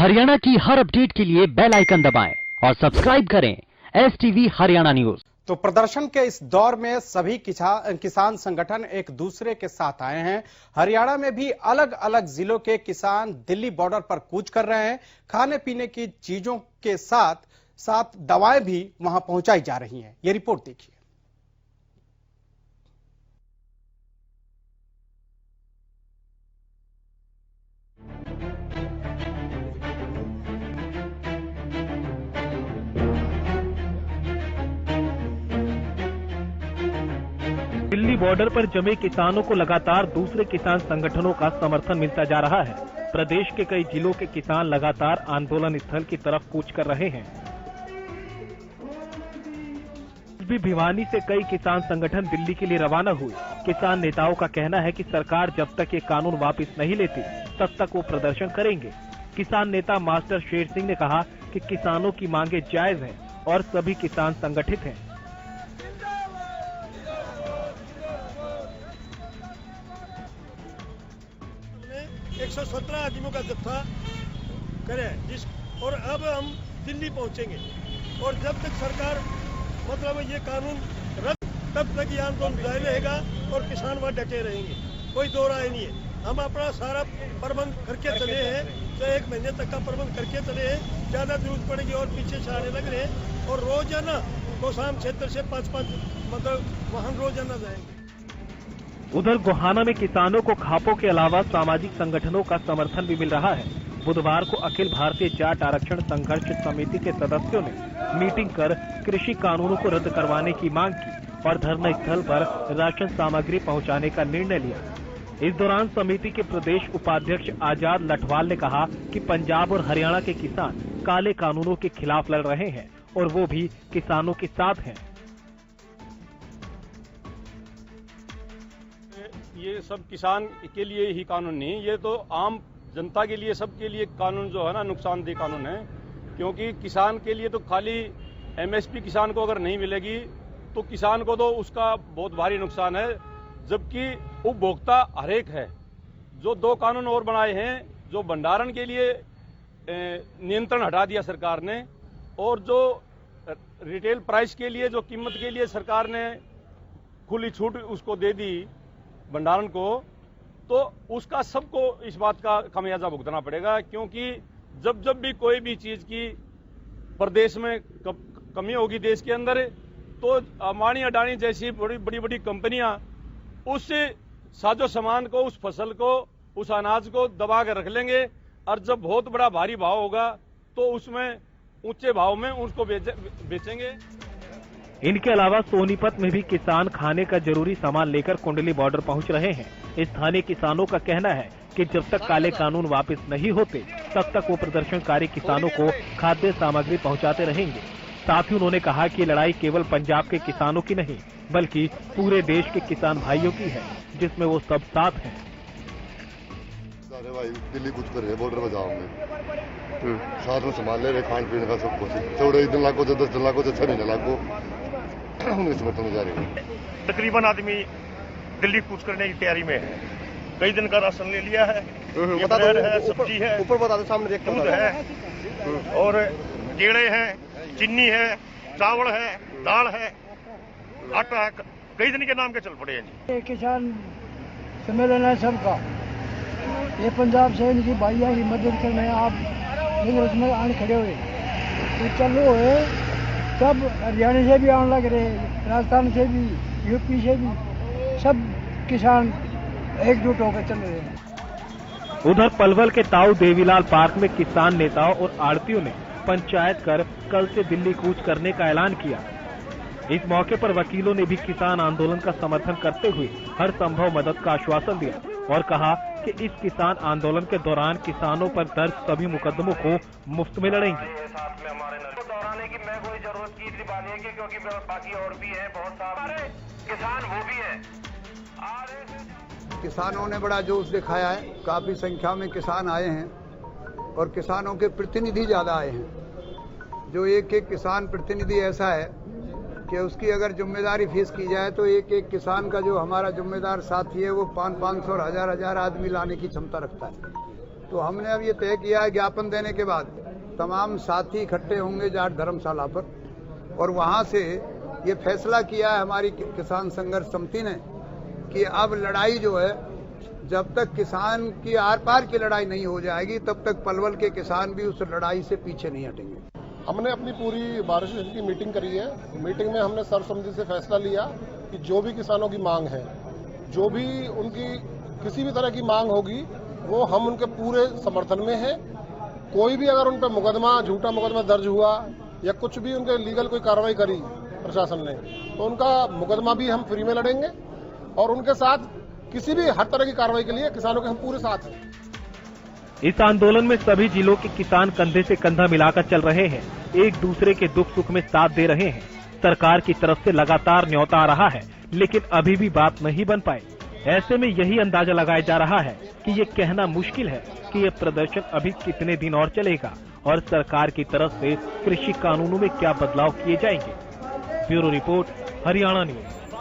हरियाणा की हर अपडेट के लिए बेल आइकन दबाएं और सब्सक्राइब करें STV हरियाणा न्यूज। तो प्रदर्शन के इस दौर में सभी किसान संगठन एक दूसरे के साथ आए हैं। हरियाणा में भी अलग अलग जिलों के किसान दिल्ली बॉर्डर पर कूच कर रहे हैं। खाने पीने की चीजों के साथ साथ दवाएं भी वहां पहुंचाई जा रही हैं। ये रिपोर्ट देखिए। दिल्ली बॉर्डर पर जमे किसानों को लगातार दूसरे किसान संगठनों का समर्थन मिलता जा रहा है। प्रदेश के कई जिलों के किसान लगातार आंदोलन स्थल की तरफ कूच कर रहे हैं। भी भिवानी से कई किसान संगठन दिल्ली के लिए रवाना हुए। किसान नेताओं का कहना है कि सरकार जब तक ये कानून वापस नहीं लेती तब तक वो प्रदर्शन करेंगे। किसान नेता मास्टर शेर सिंह ने कहा कि किसानों की मांगे जायज हैं और सभी किसान संगठित हैं। 117 आदमियों का जत्था करें और अब हम दिल्ली पहुंचेंगे और जब तक सरकार मतलब ये कानून रद्द तब तक ये आंदोलन जारी रहेगा और किसान वहां डटे रहेंगे। कोई दो राय नहीं है। हम अपना सारा प्रबंध करके चले हैं, तो 1 महीने तक का प्रबंध करके चले हैं। ज्यादा जरूरत पड़ेगी और पीछे से आने लग रहे हैं और रोजाना गोसाम क्षेत्र से 5-5 मतलब वाहन रोजाना जाएंगे। उधर गोहाना में किसानों को खापों के अलावा सामाजिक संगठनों का समर्थन भी मिल रहा है। बुधवार को अखिल भारतीय जाट आरक्षण संघर्ष समिति के सदस्यों ने मीटिंग कर कृषि कानूनों को रद्द करवाने की मांग की और धरना स्थल पर राशन सामग्री पहुंचाने का निर्णय लिया। इस दौरान समिति के प्रदेश उपाध्यक्ष आजाद लठवाल ने कहा कि पंजाब और हरियाणा के किसान काले कानूनों के खिलाफ लड़ रहे हैं और वो भी किसानों के साथ हैं। ये सब किसान के लिए ही कानून नहीं, ये तो आम जनता के लिए, सबके लिए कानून जो है ना नुकसानदेह कानून है। क्योंकि किसान के लिए तो खाली MSP किसान को अगर नहीं मिलेगी तो किसान को तो उसका बहुत भारी नुकसान है, जबकि उपभोक्ता हरेक है। जो 2 कानून और बनाए हैं, जो भंडारण के लिए नियंत्रण हटा दिया सरकार ने और जो रिटेल प्राइस के लिए, जो कीमत के लिए सरकार ने खुली छूट उसको दे दी भंडारण को, तो उसका सबको इस बात का खमियाजा भुगतना पड़ेगा। क्योंकि जब भी कोई भी चीज की प्रदेश में कमी होगी देश के अंदर, तो अंबानी अडानी जैसी बड़ी कंपनियां उस साजो सामान को, उस फसल को, उस अनाज को दबा कर रख लेंगे और जब बहुत बड़ा भारी भाव होगा तो उसमें ऊंचे भाव में उसको बेचेंगे। इनके अलावा सोनीपत में भी किसान खाने का जरूरी सामान लेकर कुंडली बॉर्डर पहुंच रहे हैं। स्थानीय किसानों का कहना है कि जब तक काले कानून वापस नहीं होते तब तक वो प्रदर्शनकारी किसानों को खाद्य सामग्री पहुंचाते रहेंगे। साथ ही उन्होंने कहा कि लड़ाई केवल पंजाब के किसानों की नहीं बल्कि पूरे देश के किसान भाइयों की है, जिसमें वो सब साथ हैं। भाई दिल्ली कुछ कर रहे बॉर्डर में जाओगे साथ में संभाल ले रहे खान पीने का सब कुछ। चौड़े 10 लाख को 10 लाख को 6 महीने लाख को समर्थन में जा रही है। तकरीबन आदमी दिल्ली कूच करने की तैयारी में है। कई दिन का राशन ले लिया है, है सब्जी है, ऊपर बता दो सामने देखते दूध है और केले हैं, चीनी है, चावल है, दाल है, आटा है। कई दिन के नाम के चल पड़े हैं। किसान सम्मेलन है सबका, ये पंजाब से इनकी भाइयों की मदद करने आप उसमें आने खड़े हुए तो चलो है। सब हरियाणा से भी आने लग रहे, राजस्थान से भी, यूपी से भी, सब किसान एकजुट होकर चल रहे हैं। उधर पलवल के ताऊ देवीलाल पार्क में किसान नेताओं और आड़तियों ने पंचायत कर कल से दिल्ली कूच करने का ऐलान किया। इस मौके पर वकीलों ने भी किसान आंदोलन का समर्थन करते हुए हर संभव मदद का आश्वासन दिया और कहा कि इस किसान आंदोलन के दौरान किसानों पर दर्ज सभी मुकदमों को मुफ्त में लड़ेंगे। दोहराने की मैं कोई जरूरत की नहीं है, क्योंकि बाकी और भी हैं बहुत सारे किसान, वो भी हैं। किसानों ने बड़ा जोश दिखाया है, काफी संख्या में किसान आए हैं और किसानों के प्रतिनिधि ज्यादा आए हैं। जो एक किसान प्रतिनिधि ऐसा है कि उसकी अगर जिम्मेदारी फीस की जाए तो एक किसान का जो हमारा जिम्मेदार साथी है वो 500 और 1000 आदमी लाने की क्षमता रखता है। तो हमने अब ये तय किया है ज्ञापन देने के बाद तमाम साथी इकट्ठे होंगे जाट धर्मशाला पर, और वहां से ये फैसला किया है हमारी किसान संघर्ष समिति ने कि अब लड़ाई जो है, जब तक किसान की आर पार की लड़ाई नहीं हो जाएगी तब तक पलवल के किसान भी उस लड़ाई से पीछे नहीं हटेंगे। हमने अपनी पूरी बारिश की मीटिंग करी है। मीटिंग में हमने सर्वसम्मति से फैसला लिया कि जो भी किसानों की मांग है, जो भी उनकी किसी भी तरह की मांग होगी, वो हम उनके पूरे समर्थन में हैं। कोई भी अगर उन पर मुकदमा, झूठा मुकदमा दर्ज हुआ या कुछ भी उनके लीगल कोई कार्रवाई करी प्रशासन ने, तो उनका मुकदमा भी हम फ्री में लड़ेंगे और उनके साथ किसी भी हर तरह की कार्रवाई के लिए किसानों के हम पूरे साथ हैं। इस आंदोलन में सभी जिलों के किसान कंधे से कंधा मिलाकर चल रहे हैं, एक दूसरे के दुख सुख में साथ दे रहे हैं। सरकार की तरफ से लगातार न्योता आ रहा है, लेकिन अभी भी बात नहीं बन पाई। ऐसे में यही अंदाजा लगाया जा रहा है कि ये कहना मुश्किल है कि ये प्रदर्शन अभी कितने दिन और चलेगा और सरकार की तरफ से कृषि कानूनों में क्या बदलाव किए जाएंगे। Bureau report, Haryana news.